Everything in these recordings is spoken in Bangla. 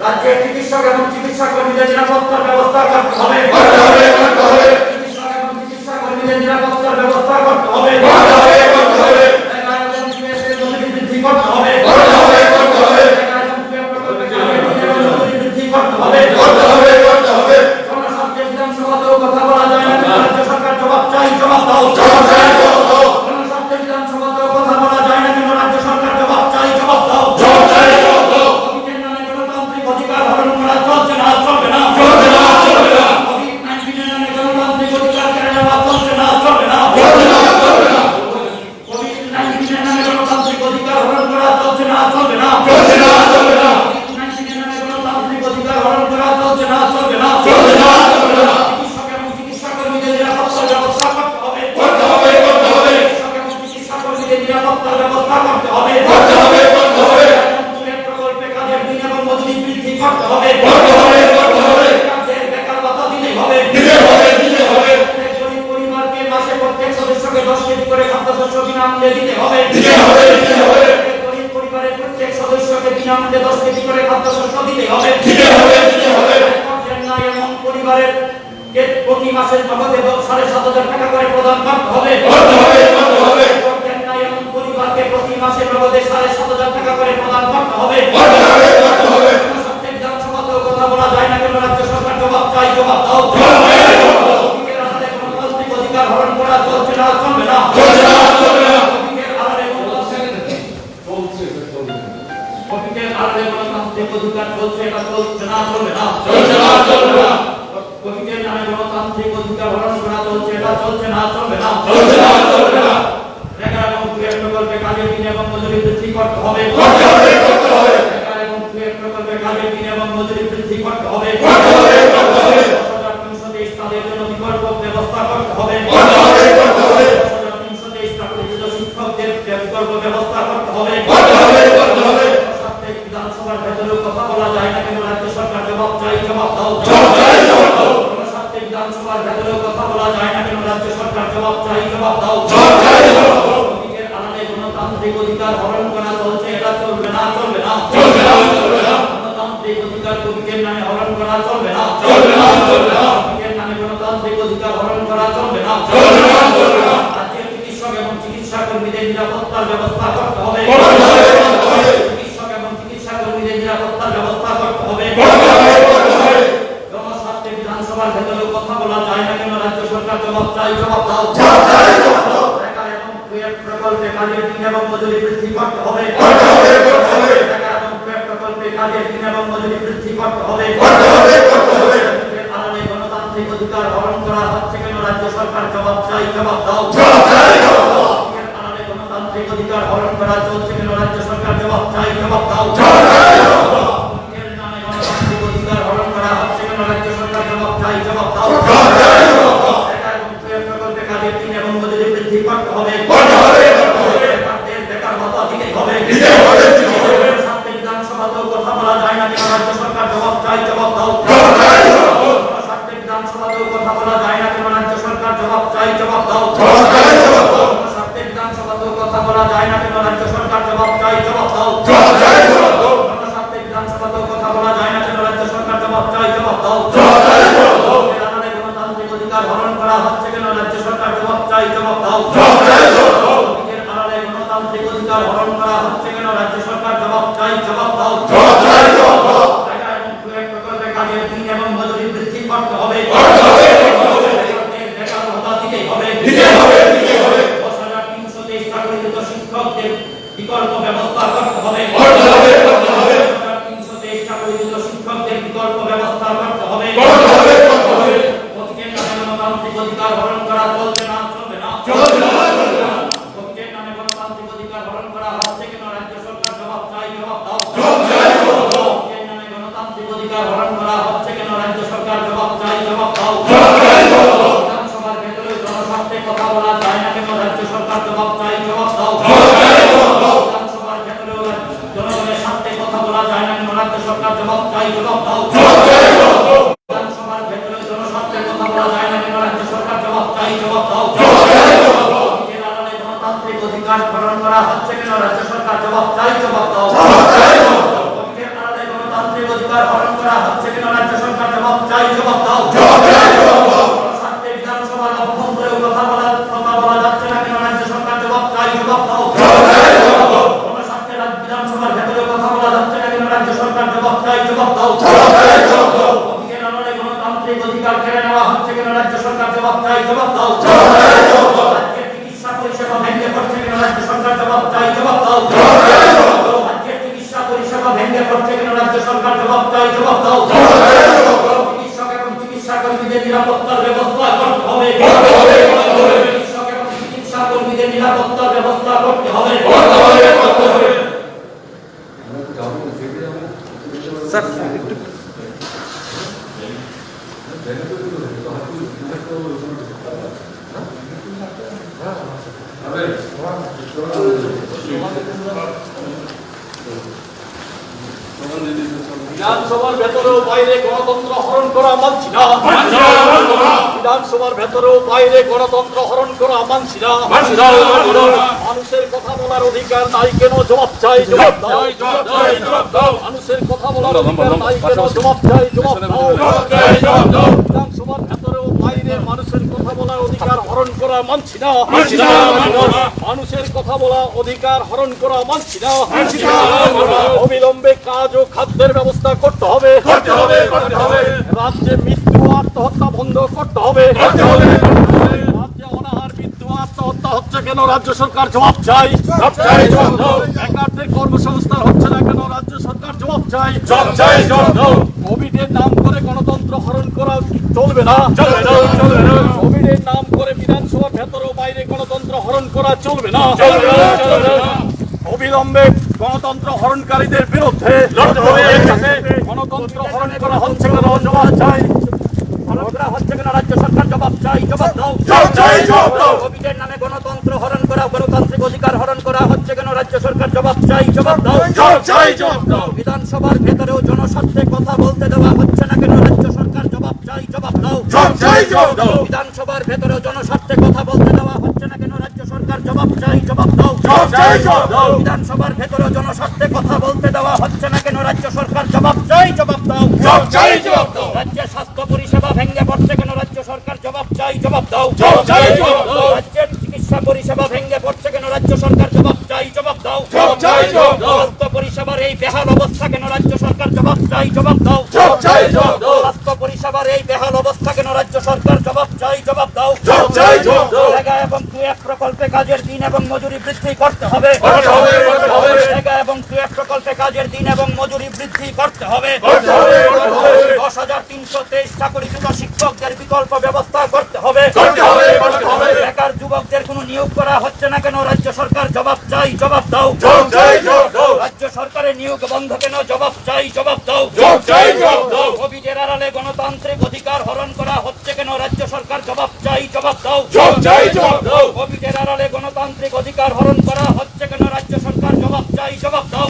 রাজ্যের চিকিৎসক এবং চিকিৎসা কর্মীদের নিরাপত্তার ব্যবস্থা করতে হবে। চিকিৎসক এবং চিকিৎসা কর্মীদের নিরাপত্তার ব্যবস্থা করতে হবে। বৃদ্ধি করতে হবে। বিধানসভাতেও কথা বলা যায় না, রাজ্য সরকার জবাব চাই, জবাব দাও। বিধানসভাতেও কথা বলা যায় না, কিন্তু রাজ্য সরকার জবাব চাই, জবাব দাও। কোভিডের নামে গণতান্ত্রিক অধিকার হরণ করা চলছে না, চলবে না। কোভিড-19 নামে গণতান্ত্রিক অধিকার কেড়ে নেওয়া চলছে না, চলবে না। কোভিড-19 নামে গণতান্ত্রিক অধিকার হরণ করা চলছে না, চলবে না। কোভিড-19 নামে গণতান্ত্রিক অধিকার হরণ করা চলছে না, চলবে না। চিকিৎসক এবং চিকিৎসা কর্মীদের নিরাপত্তার ব্যবস্থা করতে হবে। চিকিৎসক এবং চিকিৎসা কর্মীদের নিরাপত্তার ব্যবস্থা করতে হবে। প্রকল্পে কাজের দিন এবং মজুরি বৃদ্ধি করতে হবে। কাজের বেকার ভাতা দিতে হবে। প্রত্যেক গরিব পরিবারকে মাসে প্রত্যেক সদস্যকে 10 কেজি করে খাদ্যশস্য বিনামূল্যে দিতে হবে। প্রত্যেক গরিব পরিবারের প্রত্যেক সদস্যকে বিনামূল্যে 10 কেজি করে খাদ্যশস্য দিতে হবে। এমন পরিবারের প্রতি মাসের নগদে 7,500 টাকা করে প্রদান করতে হবে। এমন পরিবারকে প্রতি মাসে নগদে 7,500 টাকা করে প্রদান করতে হবে। বিধানসভাতেও কথা বলা যায় না, কেন রাজ্য সরকার জবাব চাই, জবাব দাও। গণতান্ত্রিক অধিকার হরণ করা চলছে না, চলবে না। কোভিডের আড়ালে গণতান্ত্রিক অধিকার চলছে, এটা চলছে না, চলবে না। কোভিডের নামে গণতান্ত্রিক অধিকার হরণ করা চলছে, এটা চলছে না, চলবে না। বেকার এবং কুয়েত প্রকল্পে কাজের দিন এবং মজুরি বৃদ্ধি করতে হবে। বেকার এবং কুয়েত প্রকল্পে কাজের দিন এবং মজুরি বৃদ্ধি করতে হবে। 10,323 তাদের জন্য বিকল্প ব্যবস্থা করতে হবে। 10,323 চাকরিচ্যুত শিক্ষকদের বিকল্প ব্যবস্থা করতে হবে। বিধানসভার ভেতরেও কথা বলা যায় না, কিন্তু রাজ্য সরকার জবাব চাই, জবাব দাও। বিধানসভার ভেতরেও কথা বলা যায় না, কিন্তু রাজ্য সরকার জবাব চাই, জবাব দাও। কোভিডের আড়ালে গণতান্ত্রিক অধিকার হরণ করা চলছে, এটা চলবে না, চলবে না। গণতান্ত্রিক অধিকার কোভিডের নামে হরণ করা চলবে না। কোভিডের নামে গণতান্ত্রিক অধিকার হরণ করা চলবে না। রাজ্যের চিকিৎসক এবং চিকিৎসা কর্মীদের নিরাপত্তার ব্যবস্থা করতে হবে। চিকিৎসক এবং চিকিৎসা কর্মীদের নিরাপত্তার ব্যবস্থা করতে হবে। জনস্বার্থে বিধানসভার ভেতরেও কথা বলা যায় না, কেন রাজ্য সরকার জবাব চাই, জবাব দাও। বেকার এবং কুয়েত প্রকল্পে কাজের দিন এবং মজুরি বৃদ্ধি করতে হবে। বেকার এবং কুয়েত প্রকল্পে কাজের দিন এবং মজুরি বৃদ্ধি করতে হবে। আড়ালে গণতান্ত্রিক অধিকার হরণ করা হচ্ছে, কেন রাজ্য সরকার জবাব চাই, জবাব দাও। আড়ালে গণতান্ত্রিক অধিকার হরণ করা চলছে, কেন রাজ্য সরকার জবাব চাই, জবাব দাও। নামে গণতান্ত্রিক অধিকার হরণ করা হচ্ছে, কেন রাজ্য সরকার জবাব চাই, জবাব দাও। বেকার এবং কুয়েত প্রকল্পে কাজের দিন এবং মজুরি বৃদ্ধি করতে হবে। বেকার ভাতা দিতে হবে। বিধানসভাতেও কথা বলা যায় না, কেন রাজ্য সরকার জবাব চাই, জবাব দাও। বিধানসভাতেও কথা বলা যায় না, কেন রাজ্য সরকার জবাব চাই, জবাব দাও। বিধানসভাতেও কথা বলা যায় না, কেন রাজ্য সরকার জবাব চাই, জবাব দাও। বিধানসভাতেও কথা বলা যায় না, কেন রাজ্য সরকার জবাব চাই, জবাব দাও। গণতান্ত্রিক অধিকার হরণ করা হচ্ছে, কেন রাজ্য সরকার জবাব চাই, জবাব দাও। আড়ালে গণতান্ত্রিক অধিকার হরণ করা হচ্ছে, কেন রাজ্য সরকার জবাব চাই, জবাব দাও। প্রকল্পে কাজের দিন এবং মজুরি বৃদ্ধি করতে হবে। বেকার ভাতা দিতে হবে। 10,323 চাকরিচ্যুত শিক্ষকদের বিকল্প ব্যবস্থা করতে হবে। 10,323 চাকরিচ্যুত শিক্ষকদের বিকল্প ব্যবস্থা করতে হবে। কোভিডের নামে গণতান্ত্রিক অধিকার হরণ করা চলছে না, চলবে না। কোভিডের নামে গণতান্ত্রিক অধিকার হরণ করা হচ্ছে, কেন রাজ্য সরকার জবাব চাই, জবাব দাও। কোভিডের নামে গণতান্ত্রিক অধিকার হরণ করা হচ্ছে, কেন রাজ্য সরকার জবাব চাই, জবাব দাও। বিধানসভার ভেতরে জনস্বার্থে কথা বলা যায় না, কেন রাজ্য সরকার জবাব চাই, জবাব দাও। বিধানসভার ভেতরেও জনগণের স্বার্থে কথা বলা যায় না, কেন রাজ্য সরকার জবাব চাই, জবাব দাও। বিধানসভার ভেতরে জনস্বার্থে কথা বলা যায় না, কেন রাজ্য সরকার জবাব চাই, জবাব দাও। গণতান্ত্রিক অধিকার হরণ করা হচ্ছে, কেন রাজ্য সরকার জবাব চাই, জবাব দাও। গণতান্ত্রিক অধিকার হরণ করা হচ্ছে কেন রাজ্য সরকার জবাব চাই জবাব দাও স্বার্থে বিধানসভার অভ্যন্তরে কথা বলা যাচ্ছে না কেন রাজ্য সরকার জবাব চাই জবাব দাও স্বার্থে বিধানসভার ভেতরে কথা বলা যাচ্ছে না কেন রাজ্য সরকার জবাব চাই জবাব দাও গণতান্ত্রিক অধিকার কেড়ে নেওয়া হচ্ছে কেন রাজ্য সরকার জবাব চাই জবাব দাও রাজ্যের চিকিৎসা পরিষেবা ভেঙে পড়ছে কেন রাজ্য সরকার জবাব চাই জবাব দাও রাজ্যের চিকিৎসা পরিষেবা ভেঙে পড়ছে কেন রাজ্য সরকার জবাব চাই জবাব দাও চিকিৎসক এবং চিকিৎসা কর্মীদের নিরাপত্তার ব্যবস্থা করতে হবে চিকিৎসক এবং চিকিৎসা কর্মীদের নিরাপত্তার ব্যবস্থা করতে হবে স্যার বিধানসভার ভেতরেও বাইরে গণতন্ত্র হরণ করা মানছি না বিধানসভার ভেতরেও বাইরে গণতন্ত্র হরণ করা মানছি না মানুষের কথা বলার অধিকার নাই কেন জবাব চাই জবাব দাও মানুষের কথা বলার অধিকার নাই কেন জবাব চাই জবাব দাও বিধানসভার ভেতরেও বাইরে মানুষের কথা বলার অধিকার হরণ করা মানছি না মানুষের কথা বলা অধিকার হরণ করা মানছি না অবিলম্বে কাজ ও খাদ্যের ব্যবস্থা করতে হবে রাজ্যে মৃত্যু আত্মহত্যা বন্ধ করতে হবে রাজ্যে অনাহার মৃত্যু আত্মহত্যা হচ্ছে কেন রাজ্য সরকার জবাব চাই বেকারদের কর্মসংস্থান হচ্ছে না কেন রাজ্য সরকার জবাব চাই কোভিডের নাম করে গণতন্ত্র হরণ করা চলবে না কোভিডের নাম করে বিধানসভার ভেতর ও বাইরে গণতন্ত্র হরণ করা চলবে না অবিলম্বে গণতন্ত্র হরণকারীদের বিরুদ্ধে লড়তে হবে গণতন্ত্র হরণ করা হচ্ছে কেন জবাব চাই হচ্ছে কেন রাজ্য সরকার জবাব চাই জবাব দাও কোভিডের নামে গণতন্ত্র হরণ করা গণতান্ত্রিক অধিকার হরণ করা হচ্ছে কেন রাজ্য সরকার জবাব চাই জবাব দাও বিধানসভার ভেতরেও জনস্বার্থে কথা বলতে দেওয়া হচ্ছে না কেন রাজ্য সরকার জবাব চাই জবাব দাও বিধানসভার ভেতরেও জনস্বার্থে কথা বলতে দেওয়া হচ্ছে না কেন রাজ্য সরকার জবাব চাই জবাব দাও বিধানসভার ভেতরেও জনস্বার্থে কথা বলতে দেওয়া হচ্ছে না কেন রাজ্য সরকার জবাব চাই জবাব দাও রাজ্যের স্বাস্থ্য পরিষেবা ভেঙে পড়ছে কেন রাজ্য সরকার জবাব চাই জবাব দাও রাজ্যের চিকিৎসা পরিষেবা ভেঙে পড়ছে কেন রাজ্য সরকার জবাব চাই জবাব দাও স্বাস্থ্য পরিষেবার এই বেহাল অবস্থা কেন রাজ্য সরকার জবাব চাই জবাব দাও স্বাস্থ্য পরিষেবার এই বেহাল অবস্থা কেন রাজ্য সরকার জবাব চাই জবাব দাও জায়গা এবং কুয়েট প্রকল্পে কাজের দিন এবং মজুরি বৃদ্ধি করতে হবে জায়গা এবং কুয়েট প্রকল্পে কাজের দিন এবং মজুরি বৃদ্ধি করতে হবে 10,323 চাকরিচ্যুত শিক্ষকদের বিকল্প ব্যবস্থা করতে হবে বেকার যুবকদের কোনো নিয়োগ করা হচ্ছে না কেন রাজ্য সরকার জবাব চাই জবাব দাও রাজ্য সরকারের নিয়োগ বন্ধ কেন জবাব চাই জবাব দাও কোভিডের আড়ালে গণতান্ত্রিক অধিকার হরণ করা হচ্ছে কেন রাজ্য সরকার জবাব চাই জবাব দাও কোভিডের আড়ালে গণতান্ত্রিক অধিকার হরণ করা হচ্ছে কেন রাজ্য সরকার জবাব চাই জবাব দাও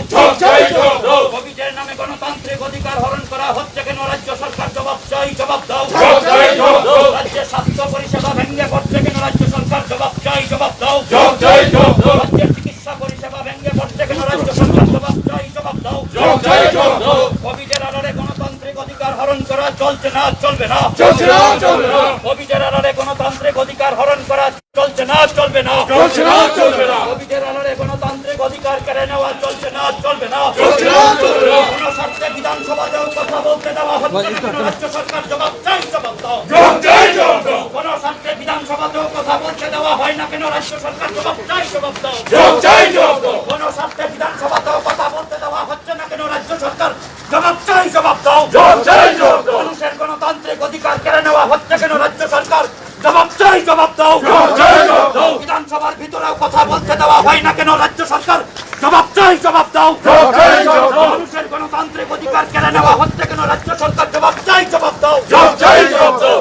কোভিডের নামে গণতান্ত্রিক অধিকার হরণ করা হচ্ছে কেন রাজ্য সরকার জবাব চাই জবাব দাও রাজ্যের স্বাস্থ্য পরিষেবা ভেঙে পড়ছে কেন রাজ্য সরকার জবাব চাই জবাব দাও রাজ্যের চিকিৎসা পরিষেবা ভেঙে পড়ছে কেন রাজ্য সরকার জবাব চাই জবাব দাও কোভিডের আড়ালে গণতান্ত্রিক অধিকার হরণ করা চলছে না চলবে না কোভিডের আড়ালে গণতান্ত্রিক অধিকার হরণ করা চলছে না চলবে না কোভিডের আড়ালে গণতান্ত্রিক অধিকার কেড়ে নেওয়া চলছে না চলবে না কোনো স্বার্থে বিধানসভাতেও কথা বলতে দেওয়া হচ্ছে না কেন রাজ্য সরকার জবাব চাই জবাব দাও কোনো স্বার্থে বিধানসভাতেও কথা বলতে দেওয়া হয় না কেন রাজ্য সরকার জবাব চাই জবাব দাও কোনো স্বার্থে বিধানসভাতেও কথা বলতে দেওয়া হচ্ছে না কেন রাজ্য সরকার জবাব চাই জবাব দাও মানুষের গণতান্ত্রিক অধিকার কেড়ে নেওয়া হচ্ছে কেন রাজ্য সরকার জবাব চাই জবাব দাও বিধানসভার ভিতরেও কথা বলতে দেওয়া হয় না কেন রাজ্য সরকার জবাব চাই জবাব দাও মানুষের গণতান্ত্রিক অধিকার কেড়ে নেওয়া হচ্ছে কেন রাজ্য সরকার জবাব চাই জবাব দাও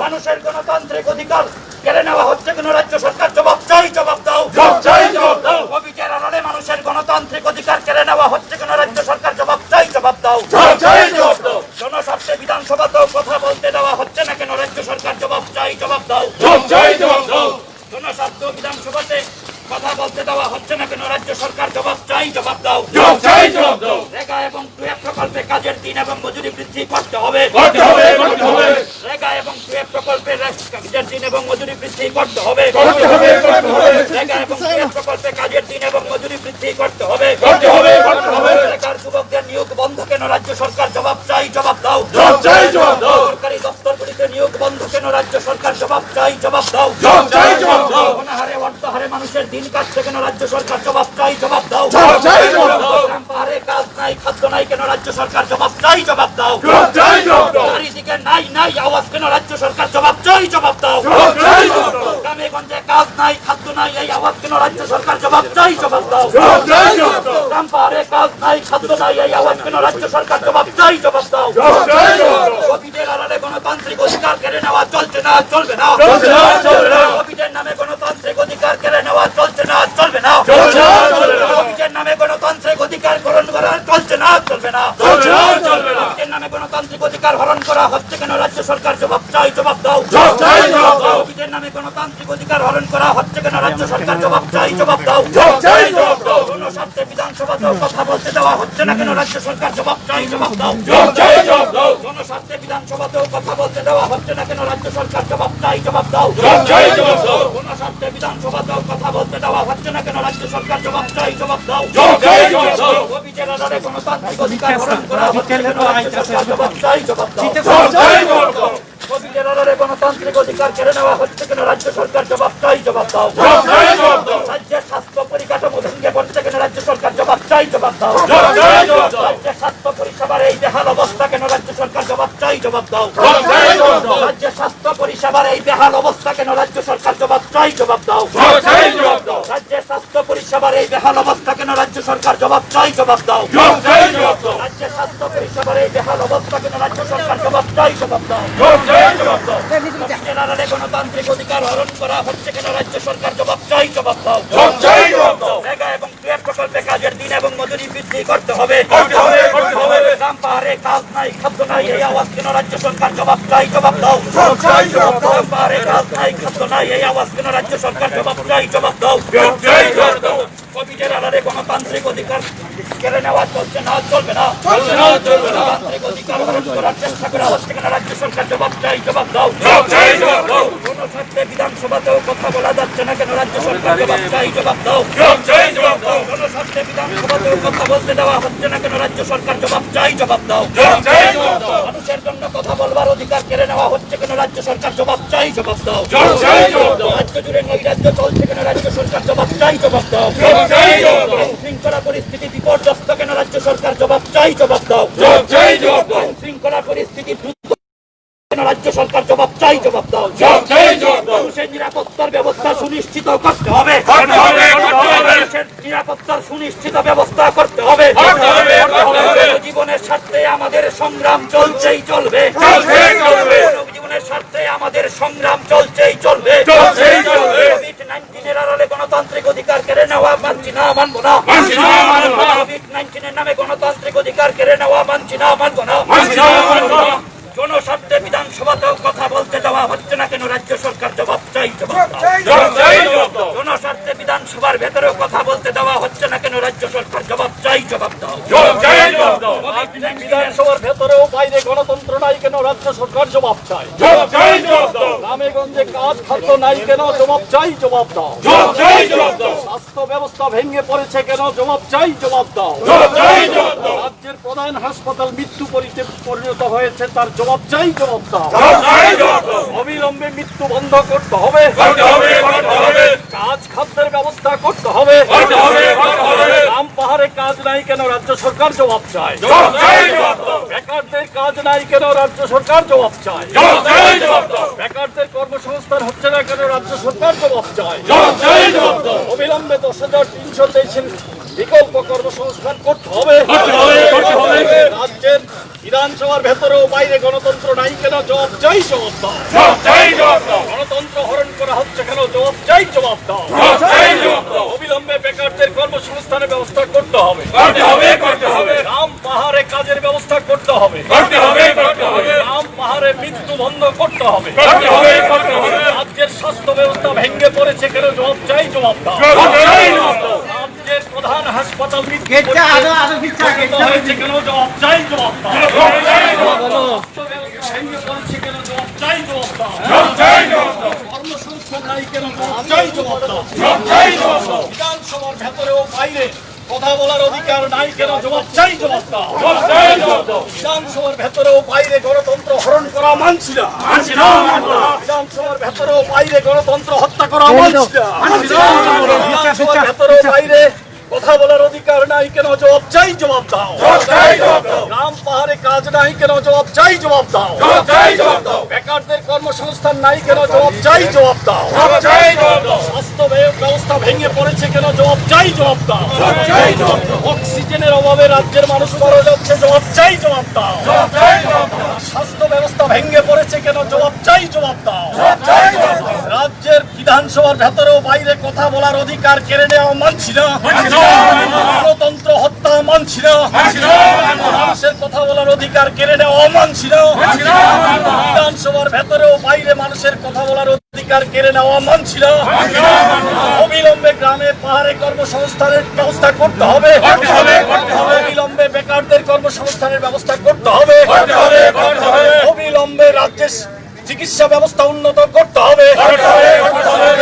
মানুষের গণতান্ত্রিক অধিকার কেড়ে নেওয়া হচ্ছে কেন রাজ্য সরকার জবাব চাই জবাব দাও কোভিডের আড়ালে মানুষের গণতান্ত্রিক অধিকার কেড়ে নেওয়া হচ্ছে কেন রাজ্য সরকার জবাব চাই জবাব দাও জনস্বার্থে বিধানসভাতেও কথা বলতে দেওয়া হচ্ছে না কেন রাজ্য সরকার জবাব চাই জবাব দাও জনস্বার্থ বিধানসভাতে কথা বলতে দেওয়া হচ্ছে না কেন রাজ্য সরকার জবাব চাই জবাব দাও রেগা এবং কুয়েট প্রকল্পে কাজের কাজের দিন এবং মজুরি বৃদ্ধি করতে হবে। রেগা এবং কুয়েত প্রকল্পের কাজের দিন এবং মজুরি বৃদ্ধি করতে হবে। রেগা এবং কুয়েত প্রকল্পে কাজের দিন এবং মজুরি বৃদ্ধি করতে হবে। বেকার যুবকদের নিয়োগ বন্ধ কেন রাজ্য সরকার জবাব চাই, জবাব দাও। সরকারি দপ্তরগুলিতে নিয়োগ বন্ধ কেন রাজ্য সরকার জবাব চাই, জবাব দাও। অনাহারে অর্থহারে মানুষের দিন কাটছে কেন রাজ্য সরকার জবাব চাই, জবাব দাও। গ্রাম পাহাড়ে কাজ নাই, খাদ্য নাই কেন রাজ্য সরকার জবাব চাই, জবাব দাও। চারিদিকে নাই নাই আওয়াজ কেন রাজ্য সরকার জবাব চাই, জবাব দাও। গ্রামে গঞ্জে কাজ নাই, খাদ্য নাই, এই আওয়াজ কেন রাজ্য সরকার জবাব চাই, জবাব দাও। গ্রাম পাহাড়ে কাজ নাই, খাদ্য নাই, এই আওয়াজ কেন রাজ্য সরকার জবাব চাই, জবাব দাও। কোভিডের আড়ালে গণতান্ত্রিক অধিকার কেড়ে নেওয়া চলছে না, চলবে না। কোভিডের নামে গণতান্ত্রিক অধিকার কেড়ে নেওয়া চলছে না, চলবে না। কোভিডের নামে গণতান্ত্রিক অধিকার হরণ করা চলছে না, চলবে না। কোভিডের নামে গণতান্ত্রিক অধিকার হরণ করা হচ্ছে কেন রাজ্য সরকার জবাব চাই, জবাব দাও। কোভিডের নামে গণতান্ত্রিক অধিকার হরণ করা হচ্ছে কেন রাজ্য সরকার জবাব চাই, জবাব দাও। জনস্বার্থে বিধানসভাতেও কথা বলতে দেওয়া হচ্ছে না কেন রাজ্য সরকার জবাব চাই, জবাব দাও। জনস্বার্থে বিধানসভাতেও কথা বলতে দেওয়া হচ্ছে না কেন রাজ্য সরকার জবাব চাই, জবাব দাও। জনস্বার্থে বিধানসভাতেও কথা বলতে দেওয়া হচ্ছে না কেন রাজ্য সরকার জবাব চাই, জবাব দাও। কোভিডের আড়ালে গণতান্ত্রিক অধিকার হরণ করা হচ্ছে কেন রাজ্য সরকার জবাব চাই, জবাব দাও। কোভিডের আড়ালে গণতান্ত্রিক অধিকার কেড়ে নেওয়া হচ্ছে কেন রাজ্য সরকার জবাব চাই, জবাব দাও। রাজ্যের স্বাস্থ্য পরিকাঠামো ভেঙে পড়ছে কেন রাজ্য সরকার জবাব চাই, জবাব দাও। রাজ্যের স্বাস্থ্য পরিষেবার এই বেহাল অবস্থা কেন রাজ্য সরকার জবাব চাই, জবাব দাও। রাজ্যের স্বাস্থ্য পরিষেবার এই বেহাল অবস্থা কেন রাজ্য সরকার জবাব চাই, জবাব দাও। রাজ্যের স্বাস্থ্য পরিষেবার এই বেহাল অবস্থা কেন রাজ্য সরকার জবাব চাই, জবাব দাও। রাজ্যের স্বাস্থ্য পরিষেবার এই বেহাল অবস্থা কেন রাজ্য সরকার জবাব চাই, জবাব দাও। গণতান্ত্রিক অধিকার হরণ করা হচ্ছে কেন রাজ্য সরকার জবাব চাই, জবাব দাও। রেগা এবং কুয়েত প্রকল্পে কাজের দিন এবং মজুরি বৃদ্ধি করতে হবে। গ্রাম পাহাড়ে কাজ নাই, খাদ্য নাই, এই আওয়াজ কেন রাজ্য সরকার জবাব চাই, জবাব দাও। গ্রাম পাহাড়ে কাজ নাই, খাদ্য নাই, এই আওয়াজ কেন রাজ্য সরকার জবাব চাই, জবাব দাও। কোভিডের আড়ালে গণতান্ত্রিক অধিকার কেড়ে নেওয়া চলছে না, চলবে না। গণতান্ত্রিক অধিকার হরণ করার চেষ্টা করা হচ্ছে কেন রাজ্য সরকার জবাব চাই, জবাব দাও। জনস্বার্থে বিধানসভাতেও কথা বলা যাচ্ছে না কেন রাজ্য সরকার জবাব চাই, জবাব দাও। জনস্বার্থে বিধানসভাতেও কথা বলতে দেওয়া হচ্ছে না কেন রাজ্য সরকার জবাব চাই, জবাব দাও। মানুষের জন্য কথা বলবার অধিকার কেড়ে নেওয়া হচ্ছে কেন রাজ্য সরকার জবাব চাই, জবাব দাও। রাজ্য জুড়ে নৈরাজ্য চলছে কেন রাজ্য সরকার জবাব চাই, জবাব দাও। শৃঙ্খলা পরিস্থিতি বিপর্যস্ত কেন রাজ্য সরকার জবাব চাই, জবাব দাও। শৃঙ্খলা পরিস্থিতি কেন রাজ্য সরকার জবাব চাই, জবাব দাও। মানুষের নিরাপত্তার ব্যবস্থা সুনিশ্চিত করতে হবে। মানুষের নিরাপত্তার সুনিশ্চিত ব্যবস্থা করতে হবে। জীবনের স্বার্থে আমাদের সংগ্রাম চলছেই চলবে। জীবনের স্বার্থে আমাদের সংগ্রাম চলছেই চলবে। কোভিড-19 আড়ালে গণতান্ত্রিক অধিকার কেড়ে নেওয়া মানছি না, মানব না। কোভিড-19 নামে গণতান্ত্রিক অধিকার কেড়ে নেওয়া মানছি না, মানব না। জনস্বার্থে বিধানসভাতেও কথা বলতে দেওয়া হচ্ছে না কেন রাজ্য সরকার জবাব চাই, জবাব দাও। জনস্বার্থে বিধানসভার ভেতরেও কথা বলতে দেওয়া হচ্ছে না কেন রাজ্য সরকার জবাব চাই, জবাব দাও। বিধানসভার ভেতরেও বাইরে গণতন্ত্র নাই কেন রাজ্য সরকার জবাব চাই, গ্রামে গঞ্জে কাজ খাদ্য নাই কেন জবাব চাই, জবাব দাও। স্বাস্থ্য ব্যবস্থা ভেঙে পড়েছে কেন জবাব চাই, জবাব দাও। রাজ্যের প্রধান হাসপাতাল মৃত্যু পরিণত হয়েছে তার জবাব চাই, জবাব দাও। অবিলম্বে মৃত্যু বন্ধ করতে হবে। কাজ খাদ্যের ব্যবস্থা করতে হবে। গ্রাম পাহাড়ে কাজ নাই কেন রাজ্য সরকার জবাব চাই। বেকারদের কাজ নাই কেন রাজ্য সরকার জবাব চাই। বেকারদের কর্মসংস্থান হচ্ছে না কেন রাজ্য সরকার জবাব চাই। অবিলম্বে 10,300 বিকল্প কর্মসংস্থান করতে হবে। রাজ্যের বিধানসভার ভেতরেও বাইরে গণতন্ত্র নাই কেন জবাব চাই, জবাব দাও। গণতন্ত্র হরণ করা হচ্ছে কেন জবাব চাই, জবাব দাও। অবিলম্বে বেকারদের কর্মসংস্থানের ব্যবস্থা করতে হবে। গ্রাম পাহাড়ে কাজের ব্যবস্থা করতে হবে। গ্রাম পাহাড়ে মৃত্যু বন্ধ করতে হবে। রাজ্যের স্বাস্থ্য ব্যবস্থা ভেঙে পড়েছে কেন জবাব চাই, জবাব দাও। রাজ্যের প্রধান হাসপাতাল মৃত্যু হয়েছে কেন জবাব চাই, জবাব দাও। রাষ্ট্র ব্যবস্থা ভেঙে পড়েছে কেন জবাব চাই, জবাব দাও। কর্মসংস্থান নাই কেন জবাব চাই, জবাব দাও। বিধানসভার ভেতরে ও বাইরে কথা বলার অধিকার নাই কেন জবাব চাই, জবাব দাও। বিধানসভার ভেতরে ও বাইরে গণতন্ত্র হরণ করা মানছি না। বিধানসভার ভেতরে ও বাইরে গণতন্ত্র হত্যা করা মানছি না। বিধানসভার ভেতরে ও বাইরে কথা বলার অধিকার নাই কেন জবাব চাই, জবাব দাও। গ্রাম পাহাড়ে কাজ নাই কেন জবাব চাই, জবাব দাও। বেকারদের কর্মসংস্থান নাই কেন জবাব চাই, জবাব দাও। স্বাস্থ্য ব্যবস্থা ভেঙে পড়েছে কেন জবাব চাই, জবাব দাও। অক্সিজেনের অভাবে রাজ্যের মানুষ মারা যাচ্ছে, জবাব চাই, জবাব দাও। স্বাস্থ্য ব্যবস্থা ভেঙে পড়েছে কেন জবাব চাই, জবাব দাও। রাজ্যের বিধানসভার ভেতরে ও বাইরে কথা বলার অধিকার কেড়ে নেওয়া মানছি না। গণতন্ত্র হত্যা মানছি না। মানুষের কথা বলার অধিকার কেড়ে নেওয়া মানছি না। বিধানসভার ভেতরে ও বাইরে মানুষের কথা বলার অধিকার কেড়ে নেওয়া মানছি না। অবিলম্বে গ্রামে পাহাড়ে কর্মসংস্থানের ব্যবস্থা করতে হবে। অবিলম্বে বেকারদের কর্মসংস্থানের ব্যবস্থা করতে হবে। অবিলম্বে রাজ্যের চিকিৎসা ব্যবস্থা উন্নত করতে হবে।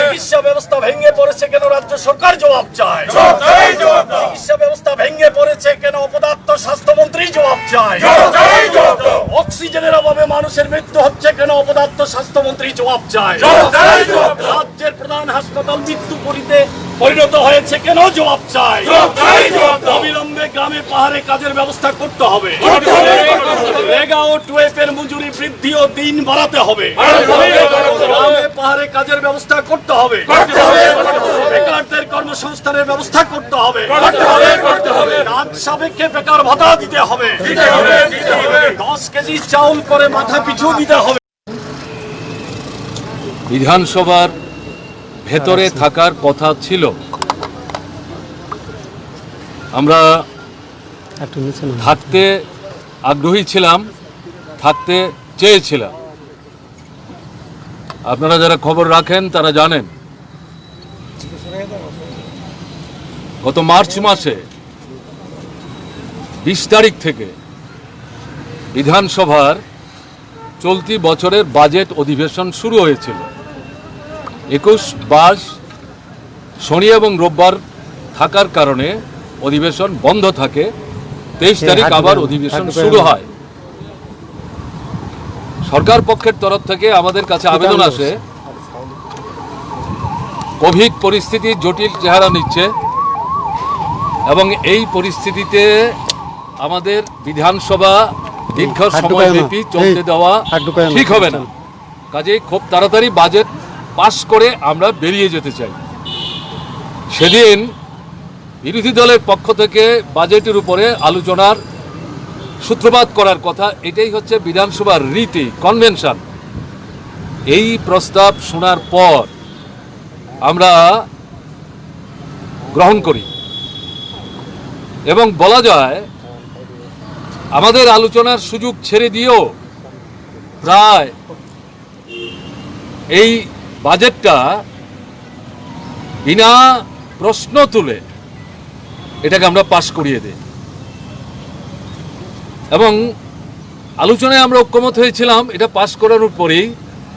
চিকিৎসা ব্যবস্থা ভেঙে পড়েছে কেন রাজ্য সরকার জবাব চায়। চিকিৎসা ব্যবস্থা ভেঙে পড়েছে কেন অপদার্থ স্বাস্থ্যমন্ত্রী জবাব চায়। অক্সিজেনের অভাবে মানুষের মৃত্যু হচ্ছে কেন অপদার্থ স্বাস্থ্যমন্ত্রী জবাব চায়। রাজ্যের প্রধান হাসপাতাল মৃত্যু পরিণত হয়েছে কেন জবাব চায়। অবিলম্বে গ্রামে পাহাড়ে কাজের ব্যবস্থা করতে হবে। রেগা ও টুয়েপের মজুরি বৃদ্ধি ও দিন বাড়াতে হবে। গ্রামে পাহাড়ে কাজের ব্যবস্থা করতে হবে। বেকারদের কর্মসংস্থানের ব্যবস্থা করতে হবে। কাজ সাপেক্ষে বেকার ভাতা দিতে হবে। 10 কেজি চাউল করে মাথা পিছু দিতে হবে। বিধানসভার ভেতরে থাকার কথা ছিল। আমরা থাকতে আগ্রহী ছিলাম, থাকতে চেয়েছিলাম। আপনারা যারা খবর রাখেন তারা জানেন গত মার্চ মাসে 20 তারিখ থেকে বিধানসভার চলতি বছরের বাজেট অধিবেশন শুরু হয়েছিল। 21-22 শনি এবং রোববার থাকার কারণে অধিবেশন বন্ধ থাকে। 23 তারিখ আবার অধিবেশন শুরু হয়। সরকার পক্ষের তরফ থেকে আমাদের কাছে আবেদন আসে, কোভিড পরিস্থিতি জটিল চেহারা নিচ্ছে এবং এই পরিস্থিতিতে আমাদের বিধানসভা দীর্ঘ সময়ব্যাপী চলতে দেওয়া ঠিক হবে না। কাজেই খুব তাড়াতাড়ি বাজেট পাস করে আমরা বেরিয়ে যেতে চাই। সেদিন বিরোধী দলের পক্ষ থেকে বাজেটের উপরে আলোচনার সূত্রপাত করার কথা। এটাই হচ্ছে বিধানসভার রীতি, কনভেনশন। এই প্রস্তাব শোনার পর আমরা গ্রহণ করি এবং বলা যায় আমাদের আলোচনার সুযোগ ছেড়ে দিয়েও প্রায় এই বাজেটটা বিনা প্রশ্ন তুলে এটাকে আমরা পাশ করিয়ে দিই এবং আলোচনায় আমরা ঐক্যমত হয়েছিলাম এটা পাশ করানোর পরেই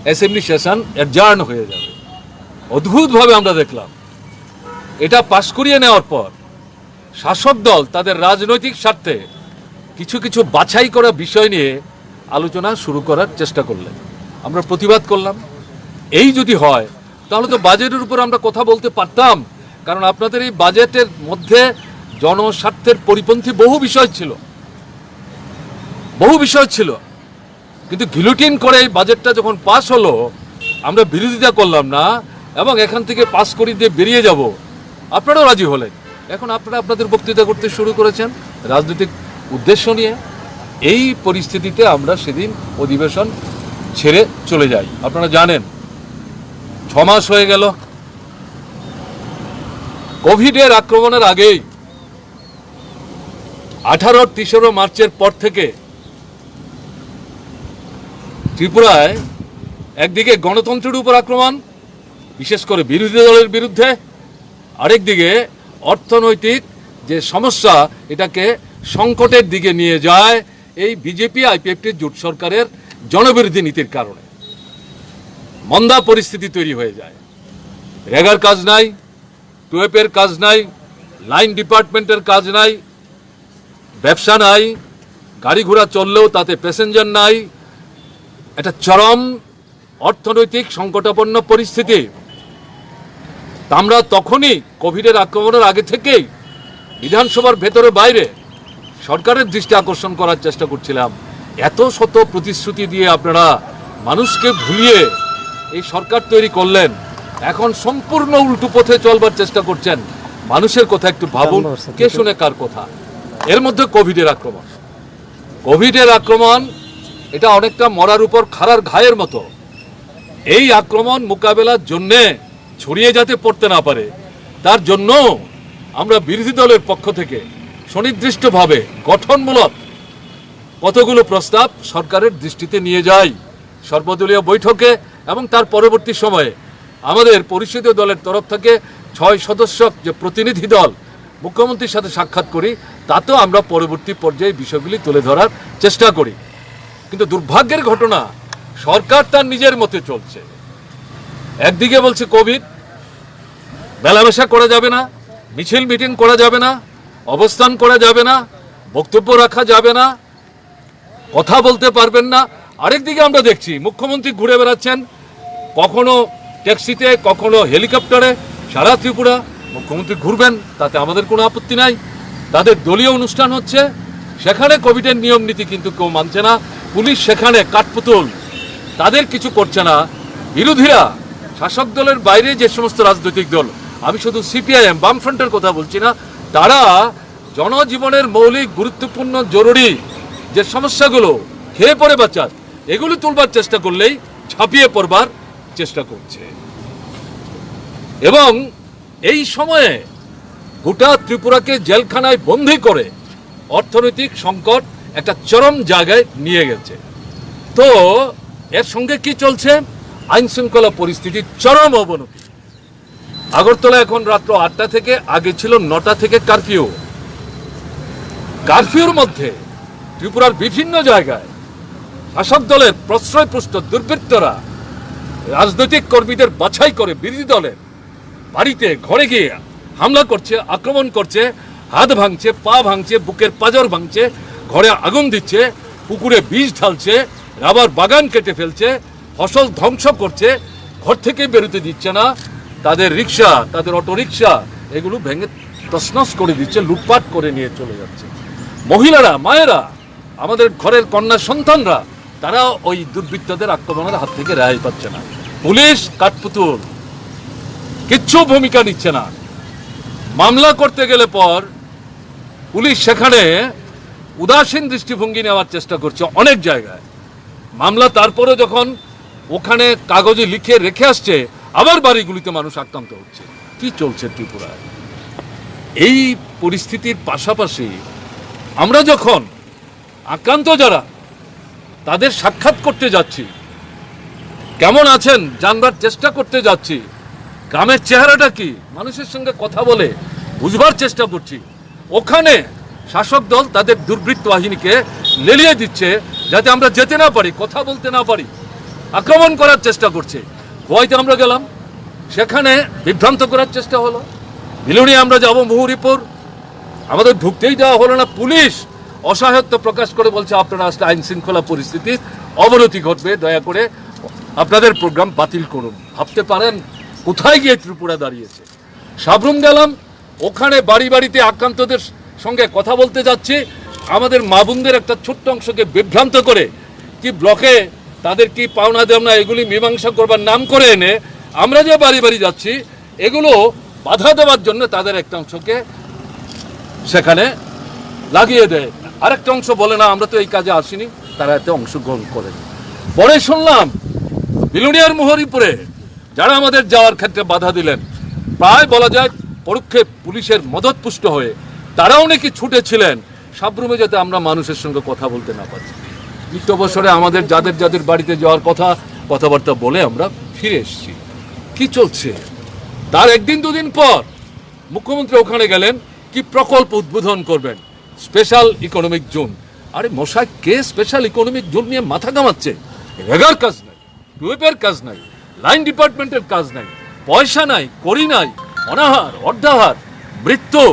অ্যাসেম্বলি সেশন অ্যাডজার্ন হয়ে যাবে। অদ্ভুতভাবে আমরা দেখলাম এটা পাশ করিয়ে নেওয়ার পর শাসক দল তাদের রাজনৈতিক স্বার্থে কিছু কিছু বাছাই করা বিষয় নিয়ে আলোচনা শুরু করার চেষ্টা করলেন। আমরা প্রতিবাদ করলাম। এই যদি হয় তাহলে তো বাজেটের উপর আমরা কথা বলতে পারতাম, কারণ আপনাদের এই বাজেটের মধ্যে জনস্বার্থের পরিপন্থী বহু বিষয় ছিল, কিন্তু গিলোটিন করে এই বাজেটটা যখন পাস হলো আমরা বিরোধিতা করলাম না এবং এখান থেকে পাস করে দিয়ে বেরিয়ে যাব। আপনারাও রাজি হলেন। এখন আপনারা আপনাদের বক্তৃতা করতে শুরু করেছেন রাজনৈতিক উদ্দেশ্য নিয়ে। এই পরিস্থিতিতে আমরা সেদিন অধিবেশন ছেড়ে চলে যাই। আপনারা জানেন 6 মাস হয়ে গেল। কোভিডের আক্রমণের আগেই 18-23 মার্চের পর থেকে ত্রিপুরায় একদিকে গণতন্ত্রের উপর আক্রমণ, বিশেষ করে বিরোধী দলের বিরুদ্ধে, আরেকদিকে অর্থনৈতিক যে সমস্যা এটাকে সংকটের দিকে নিয়ে যায়, এই বিজেপি আইপিএফটি জোট সরকারের জনবিরোধী নীতির কারণে মন্দা পরিস্থিতি তৈরি হয়ে যায়। রেগার কাজ নাই, টুয়েপের কাজ নাই, লাইন ডিপার্টমেন্টের কাজ নাই, ব্যবসা নাই, গাড়ি ঘোড়া চললেও তাতে প্যাসেঞ্জার নাই। একটা চরম অর্থনৈতিক সংকটাপন্ন পরিস্থিতি। আমরা তখনই কোভিডের আক্রমণের আগে থেকেই বিধানসভার ভেতরে বাইরে সরকারের দৃষ্টি আকর্ষণ করার চেষ্টা করছিলাম। এত শত প্রতিশ্রুতি দিয়ে আপনারা মানুষকে ভুলিয়ে এই সরকার তৈরি করলেন, এখন সম্পূর্ণ উল্টো পথে চলবার চেষ্টা করছেন। মানুষের কথা একটু ভাবুন, কে শুনে কার কথা। এর মধ্যে কোভিডের আক্রমণ এটা অনেকটা মরার উপর খাড়ার ঘায়ের মতো। এই আক্রমণ মোকাবেলার জন্যে ছড়িয়ে যাতে পড়তে না পারে, তার জন্য আমরা বিরোধী দলের পক্ষ থেকে সুনির্দিষ্টভাবে গঠনমূলক কতগুলো প্রস্তাব সরকারের দৃষ্টিতে নিয়ে যাই সর্বদলীয় বৈঠকে, এবং তার পরবর্তী সময়ে আমাদের পরিষদীয় দলের তরফ থেকে 6 সদস্য যে প্রতিনিধি দল মুখ্যমন্ত্রীর সাথে সাক্ষাৎ করি, তাতেও আমরা পরবর্তী পর্যায়ে বিষয়গুলি তুলে ধরার চেষ্টা করি। কিন্তু দুর্ভাগ্যের ঘটনা, সরকার তার নিজের মতে চলছে। একদিকে বলছে কোভিড, মেলামেশা করা যাবে না, মিছিল মিটিং করা যাবে না, অবস্থান করা যাবে না, বক্তব্য রাখা যাবে না, কথা বলতে পারবেন না। আরেকদিকে আমরা দেখছি মুখ্যমন্ত্রী ঘুরে বেড়াচ্ছেন, কখনো ট্যাক্সিতে, কখনো হেলিকপ্টারে সারা ত্রিপুরা। মুখ্যমন্ত্রী ঘুরবেন, তাতে আমাদের কোনো আপত্তি নাই। তাদের দলীয় অনুষ্ঠান হচ্ছে, সেখানে কোভিডের নিয়ম নীতি কিন্তু কেউ মানছে না। পুলিশ সেখানে কাঠপুতুল, তাদের কিছু করছে না। বিরোধীরা, শাসক দলের বাইরে যে সমস্ত রাজনৈতিক দল, আমি শুধু সিপিআইএম বামফ্রন্টের কথা বলছি না, তারা জনজীবনের মৌলিক গুরুত্বপূর্ণ জরুরি যে সমস্যাগুলো, খেয়ে পড়ে বাঁচার, এগুলো তুলবার চেষ্টা করলেই ঝাঁপিয়ে পড়বার চেষ্টা করছে। এবং এই সময়ে গোটা ত্রিপুরাকে জেলখানায় বন্দী করে অর্থনৈতিক সংকট একটা চরম জায়গায় নিয়ে গেছে। তো এর সঙ্গে কি চলছে? আইন শৃঙ্খলা পরিস্থিতির চরম অবনতি। আগরতলা এখন রাত্র 8টা থেকে, আগে ছিল 9টা থেকে কারফিউ। কারফিউর মধ্যে ত্রিপুরার বিভিন্ন জায়গায় শাসক দলের প্রশ্রয়পুষ্ট দুর্বৃত্তরা রাজনৈতিক কর্মীদের বাছাই করে বিরোধী দলের বাড়িতে, ঘরে গিয়ে হামলা করছে, আক্রমণ করছে, হাত ভাঙছে, পা ভাঙছে, বুকের পাঁজর ভাঙছে, ঘরে আগুন দিচ্ছে, পুকুরে বিষ ঢালছে, রাবার বাগান কেটে ফেলছে, ফসল ধ্বংস করছে, ঘর থেকে বেরোতে দিচ্ছে না, তাদের রিক্সা, তাদের অটো রিক্সা এগুলো ভেঙে তছনছ করে দিচ্ছে, লুটপাট করে নিয়ে চলে যাচ্ছে। মহিলারা, মায়েরা, আমাদের ঘরের কন্যা সন্তানরা, তারা ওই দুর্বৃত্তদের আক্রমণের হাত থেকে রেহাই পাচ্ছে না। পুলিশ কাঠপুতুল, কিচ্ছু ভূমিকা নিচ্ছে না। মামলা করতে গেলে পর পুলিশ সেখানে উদাসীন দৃষ্টিভঙ্গি নেওয়ার চেষ্টা করছে অনেক জায়গায়। মামলা তারপরে যখন ওখানে কাগজে লিখে রেখে আসছে, আবার বাড়িগুলিতে মানুষ আক্রান্ত হচ্ছে। কি চলছে ত্রিপুরায়? এই পরিস্থিতির পাশাপাশি আমরা যখন আক্রান্ত যারা, তাদের সাক্ষাৎ করতে যাচ্ছি, কেমন আছেন জানবার চেষ্টা করতে যাচ্ছি, গ্রামের চেহারাটা কি, মানুষের সঙ্গে কথা বলে বুঝবার চেষ্টা করছি, ওখানে শাসক দল তাদের দুর্বৃত্ত বাহিনীকে লেলিয়ে দিচ্ছে যাতে আমরা যেতে না পারি, কথা বলতে না পারি, আক্রমণ করার চেষ্টা করছে। গোয়াইতে আমরা গেলাম, সেখানে বিভ্রান্ত করার চেষ্টা হলো। বিলুনি আমরা যাব মুহুরীপুর, আমাদের ঢুকতেই দেওয়া হলো না। পুলিশ অসহায়ত্ব প্রকাশ করে বলছে আপনারা আসলে আইন শৃঙ্খলা পরিস্থিতির অবনতি ঘটবে, দয়া করে আপনাদের প্রোগ্রাম বাতিল করুন। ভাবতে পারেন কোথায় গিয়ে ত্রিপুরা দাঁড়িয়েছে। সাবরুম গেলাম, ওখানে বাড়ি বাড়িতে আক্রান্তদের সঙ্গে কথা বলতে যাচ্ছি, আমাদের মা বোনদের একটা ছোট্ট অংশকে বিভ্রান্ত করে কি ব্লকে তাদের কি পাওনা দেওনা এগুলি মীমাংসা করবার নাম করে এনে আমরা যে বাড়ি বাড়ি যাচ্ছি, এগুলো বাধা দেওয়ার জন্য তাদের একটা অংশকে সেখানে লাগিয়ে দেয়। আরেকটা অংশ বলে না আমরা তো এই কাজে আসিনি, তারা এতে অংশগ্রহণ করে। পরে শুনলাম বিলুনিয়ার মুহুরীপুরে যারা আমাদের যাওয়ার ক্ষেত্রে বাধা দিলেন, প্রায় বলা যায় পরোক্ষে পুলিশের মদতপুষ্ট হয়ে তারাও নাকি ছুটেছিলেন সাবরুমে, যাতে আমরা মানুষের সঙ্গে কথা বলতে না পারি। মৃত্যু অবসরে আমাদের যাদের যাদের বাড়িতে যাওয়ার কথা, কথাবার্তা বলে আমরা ফিরে এসেছি। কি চলছে? তার একদিন দুদিন পর মুখ্যমন্ত্রী ওখানে গেলেন, কি প্রকল্প উদ্বোধন করবেন, স্পেশাল ইকোনমিক জোন। আরে মশাই, কে স্পেশাল ইকোনমিক জোন নিয়ে মাথা কামাচ্ছে? রেগার কাজ নাই, টুয়েপের কাজ নাই, লাইন ডিপার্টমেন্টের কাজ নাই, পয়সা নাই, করি নাই, অনাহার, অর্ধাহার, মৃত্যু।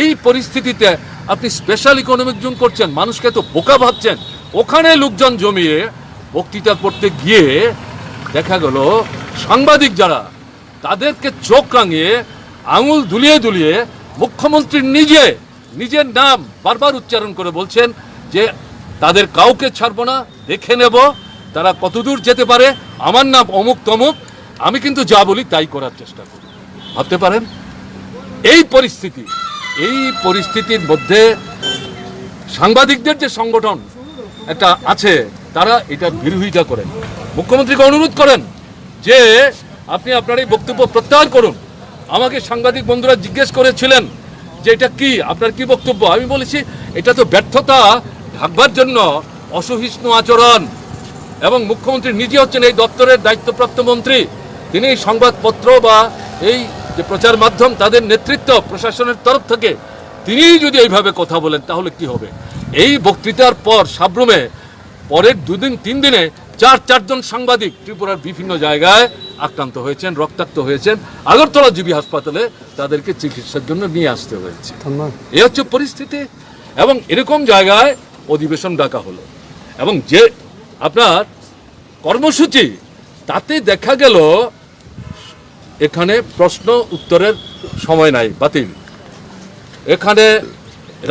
এই পরিস্থিতিতে আপনি স্পেশাল ইকোনমিক জোন করছেন, মানুষকে তো বোকা ভাবছেন। ওখানে লোকজন জমিয়ে বক্তৃতা করতে গিয়ে দেখা গেল সাংবাদিক যারা, তাদেরকে চোখ রাঙিয়ে আঙুল দুলিয়ে দুলিয়ে মুখ্যমন্ত্রী নিজের নাম বারবার উচ্চারণ করে বলছেন যে তাদের কাউকে ছাড়বো না, দেখে নেব তারা কতদূর যেতে পারে, আমার নাম অমুক তমুক, আমি কিন্তু যা বলি তাই করার চেষ্টা করি। ভাবতে পারেন এই পরিস্থিতির মধ্যে সাংবাদিকদের যে সংগঠন একটা আছে, তারা এটার বিরোধিতা করেন, মুখ্যমন্ত্রীকে অনুরোধ করেন যে আপনি আপনার এই বক্তব্য প্রত্যাহার করুন। আমাকে সাংবাদিক বন্ধুরা জিজ্ঞেস করেছিলেন যে এটা কি, আপনার কি বক্তব্য? আমি বলেছি এটা তো ব্যর্থতা ঢাকবার জন্য অসহিষ্ণু আচরণ, এবং মুখ্যমন্ত্রী নিজে হচ্ছেন এই দপ্তরের দায়িত্বপ্রাপ্ত মন্ত্রী। তিনি সংবাদপত্র বা এই যে প্রচার মাধ্যম, তাদের নেতৃত্ব প্রশাসনের তরফ থেকে তিনি যদি এইভাবে কথা বলেন তাহলে কি হবে? এই বক্তৃতার পর সাবরুমে পরের 2-3 দিনে 4জন সাংবাদিক ত্রিপুরার বিভিন্ন জায়গায় আক্রান্ত হয়েছেন, রক্তাক্ত হয়েছেন। আগরতলা জিবি হাসপাতালে তাদেরকে চিকিৎসার জন্য নিয়ে আসতে হয়েছে। এই হচ্ছে পরিস্থিতি। এবং এরকম জায়গায় অধিবেশন ডাকা হলো, এবং যে আপনার কর্মসূচি, তাতে দেখা গেল এখানে প্রশ্ন উত্তরের সময় নাই, বাতিল। এখানে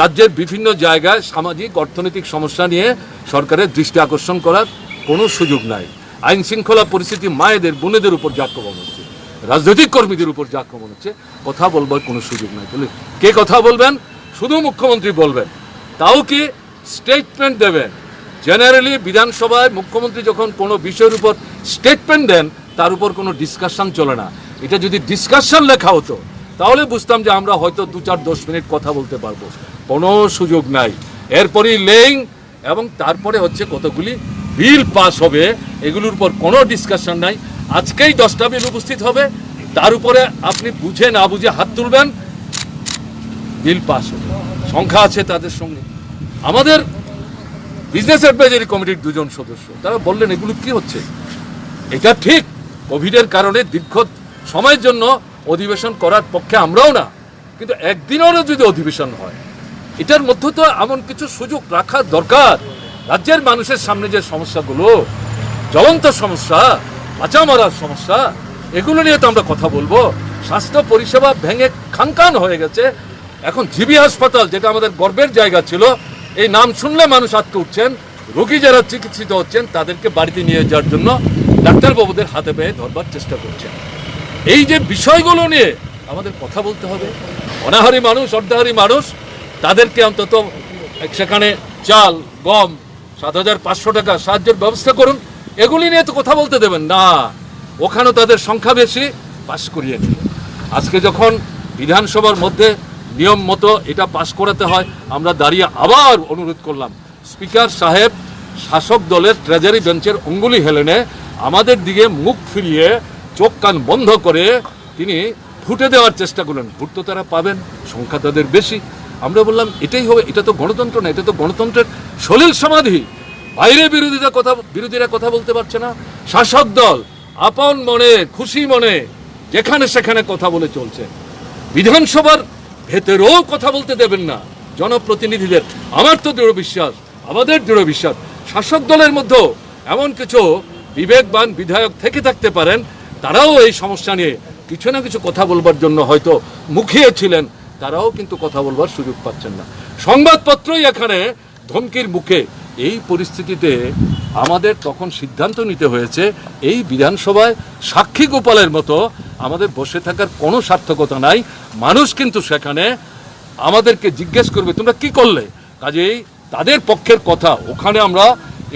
রাজ্যের বিভিন্ন জায়গায় সামাজিক অর্থনৈতিক সমস্যা নিয়ে সরকারের দৃষ্টি আকর্ষণ করার কোনো সুযোগ নাই। আইন শৃঙ্খলা পরিস্থিতি, মায়েদের বোনেদের উপর যে আক্রমণ হচ্ছে, রাজনৈতিক কর্মীদের উপর যে আক্রমণ হচ্ছে, কথা বলবার কোনো সুযোগ নাই। বলে কে কথা বলবেন? শুধু মুখ্যমন্ত্রী বলবেন, তাও কি স্টেটমেন্ট দেবেন। জেনারেলি বিধানসভায় মুখ্যমন্ত্রী যখন কোনো বিষয়ের উপর স্টেটমেন্ট দেন, তার উপর কোনো ডিসকাশন চলে না। এটা যদি ডিসকাশন লেখা হতো তাহলে বুঝতাম যে আমরা হয়তো 2-4-10 মিনিট কথা বলতে পারবো। কোনো সুযোগ নাই। এরপরই লেইং, এবং তারপরে হচ্ছে কতগুলি বিল পাস হবে, এগুলোর উপর কোনো ডিসকাশন নাই। আজকেই 10টা বিল উপস্থিত হবে, তার উপরে আপনি বুঝে না বুঝে হাত তুলবেন, বিল পাস হবে। সংখ্যা আছে তাদের সঙ্গে। আমাদের বিজনেস অ্যাডভাইজারি কমিটির 2 জন সদস্য, তারা বললেন এগুলো কি হচ্ছে? এটা ঠিক, কোভিডের কারণে দীর্ঘ সময়ের জন্য অধিবেশন করার পক্ষে আমরাও না, কিন্তু একদিনেরও যদি অধিবেশন হয়, এটার মধ্যে তো এমন কিছু সুযোগ রাখা দরকার। রাজ্যের মানুষের সামনে যে সমস্যাগুলো, জ্বলন্ত সমস্যা, বাঁচা মারার সমস্যা, এগুলো নিয়ে তো আমরা কথা বলবো। স্বাস্থ্য পরিষেবা ভেঙে খানখান হয়ে গেছে। এখন জিবি হাসপাতাল, যেটা আমাদের গর্বের জায়গা ছিল, এই নাম শুনলে মানুষ আটকে উঠছেন। রোগী যারা চিকিৎসিত হচ্ছেন তাদেরকে বাড়িতে নিয়ে যাওয়ার জন্য ডাক্তারবাবুদের হাতে পেয়ে ধরবার চেষ্টা করছেন। এই যে বিষয়গুলো নিয়ে আমাদের কথা বলতে হবে। অনাহারী মানুষ, অর্ধাহারী মানুষ, তাদেরকে অন্তত সেখানে চাল, গম, 7,500 টাকা সাহায্যের ব্যবস্থা করুন। এগুলি নিয়ে তো কথা বলতে দেবেন না। ওখানেও তাদের সংখ্যা বেশি, পাস করিয়ে নিল। আজকে যখন বিধানসভার মধ্যে নিয়ম মতো এটা পাস করাতে হয়, আমরা দাঁড়িয়ে আবার অনুরোধ করলাম, স্পিকার সাহেব শাসক দলের ট্রেজারি বেঞ্চের অঙ্গুলি হেলেনে আমাদের দিকে মুখ ফিরিয়ে চোখ কান বন্ধ করে তিনি ভোটে দেওয়ার চেষ্টা করলেন। ভোট তো তারা পাবেন, সংখ্যা তাদের বেশি। আমরা বললাম এটাই হবে, এটা তো গণতন্ত্র না, এটা তো গণতন্ত্রের সলিল সমাধি। বাইরে বিরোধীরা কথা বলতে পারছে না, শাসক দল আপন মনে, খুশি মনে যেখানে সেখানে কথা বলে চলছে। বিধানসভার ভেতরেও কথা বলতে দেবেন না জনপ্রতিনিধিদের। আমার তো দৃঢ় বিশ্বাস, আমাদের দৃঢ় বিশ্বাস, শাসক দলের মধ্যেও এমন কিছু বিবেকবান বিধায়ক থেকে থাকতে পারেন, তারাও এই সমস্যা নিয়ে কিছু না কিছু কথা বলবার জন্য হয়তো মুখিয়ে ছিলেন, তারাও কিন্তু কথা বলবার সুযোগ পাচ্ছেন না। সংবাদপত্রই এখানে ধমকির মুখে। এই পরিস্থিতিতে আমাদের তখন সিদ্ধান্ত নিতে হয়েছে, এই বিধানসভায় সাক্ষী গোপালের মতো আমাদের বসে থাকার কোনো সার্থকতা নাই। মানুষ কিন্তু সেখানে আমাদেরকে জিজ্ঞেস করবে তোমরা কি করলে। কাজেই তাদের পক্ষের কথা ওখানে আমরা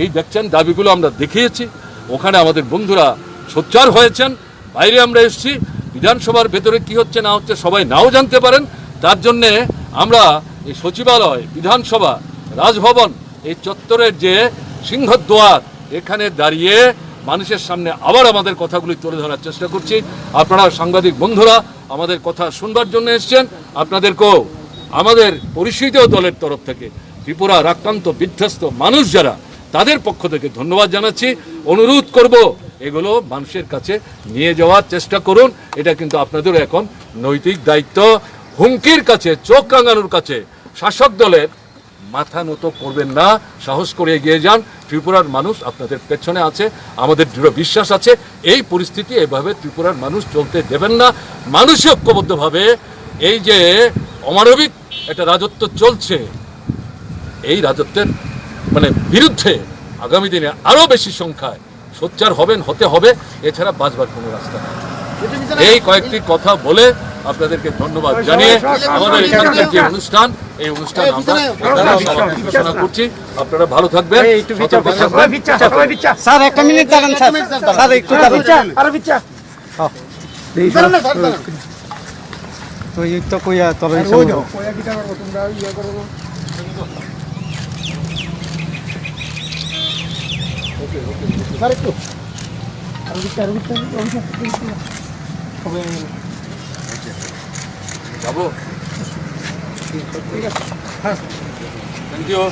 এই দেখছেন দাবিগুলো আমরা দেখিয়েছি, ওখানে আমাদের বন্ধুরা সোচ্চার হয়েছেন। বাইরে আমরা এসেছি, বিধানসভার ভেতরে কি হচ্ছে না হচ্ছে সবাই নাও জানতে পারেন। তার জন্যে আমরা এই সচিবালয়, বিধানসভা, রাজভবন, এই চত্বরের যে সিংহদ্বার, এখানে দাঁড়িয়ে মানুষের সামনে আবার আমাদের কথাগুলি তুলে ধরার চেষ্টা করছি। আপনারা সাংবাদিক বন্ধুরা আমাদের কথা শুনবার জন্য এসছেন, আপনাদেরকেও আমাদের পরিষদীয় দলের তরফ থেকে ত্রিপুরার আক্রান্ত বিধ্বস্ত মানুষ যারা, তাদের পক্ষ থেকে ধন্যবাদ জানাচ্ছি। অনুরোধ করব এগুলো মানুষের কাছে নিয়ে যাওয়ার চেষ্টা করুন। এটা কিন্তু আপনাদেরও এখন নৈতিক দায়িত্ব। হুমকির কাছে, চোখ রাঙানোর কাছে শাসক দলের মাথা নত করবেন না, সাহস করে এগিয়ে যান। ত্রিপুরার মানুষ আপনাদের পেছনে আছে, আমাদের দৃঢ় বিশ্বাস আছে। এই পরিস্থিতি এভাবে ত্রিপুরার মানুষ চলতে দেবেন না। মানুষই ঐক্যবদ্ধভাবে এই যে অমানবিক একটা রাজত্ব চলছে, এই রাজত্বের বিরুদ্ধে আগামী দিনে আরো বেশি সংখ্যায় সোচ্চার হতে হবে। এছাড়া বাঁচবার কোনো রাস্তা নেই। এই কয়েকটি কথা বলে আপনাদেরকে ধন্যবাদ জানিয়ে আমাদের এখানকার যে অনুষ্ঠান, এই অনুষ্ঠান আমরা এখানে সমাপ্তি ঘোষণা করছি। আপনারা ভালো থাকবেন, সতর্ক থাকবেন। স্যার একটা মিনিট দাঁড়ান স্যার, স্যার একটু দাঁড়ান। তো এই তো কইয়া তবে যাবো। Thank you.